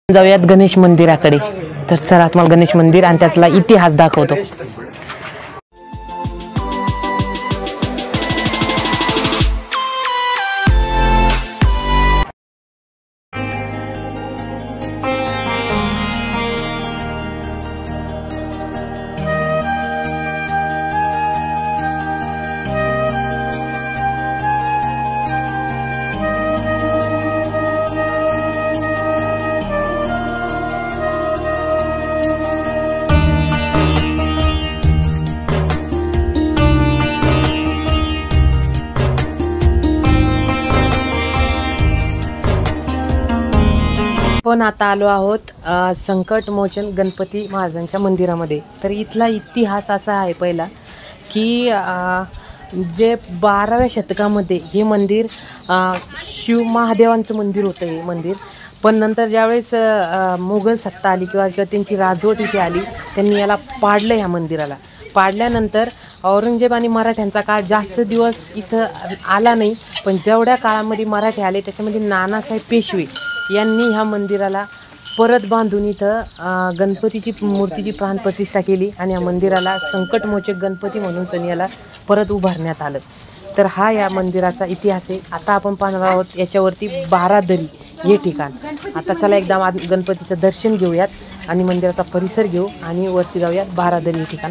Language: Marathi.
जाऊयात गणेश मंदिराकडे। तर चला तुम्हाला गणेश मंदिर आणि त्यातला इतिहास दाखवतो। पण आता आलो आहोत संकटमोचन गणपती महाराजांच्या मंदिरामध्ये। तर इथला इतिहास असा आहे पहिला की जे 12व्या शतकामध्ये हे मंदिर शिव महादेवांचं मंदिर होतं हे मंदिर। पण नंतर ज्यावेळेस मोगल सत्ता आली किंवा त्यांची राजवट इथे आली, त्यांनी याला पाडलं। ह्या मंदिराला पाडल्यानंतर औरंगजेब आणि मराठ्यांचा काळ जास्त दिवस इथं आला नाही, पण जेवढ्या काळामध्ये मराठी आले त्याच्यामध्ये नानासाहेब पेशवे यांनी ह्या मंदिराला परत बांधून इथं गणपतीची मूर्तीची प्राणप्रतिष्ठा केली आणि या मंदिराला संकटमोचक गणपती म्हणून सण याला परत उभारण्यात आलं। तर हा या मंदिराचा इतिहास आहे। आता आपण पाहणार आहोत याच्यावरती बारादरी हे ठिकाण। आता चला एकदा गणपतीचं दर्शन घेऊयात आणि मंदिराचा परिसर घेऊ आणि वरती जाऊयात बारादरी हे ठिकाण।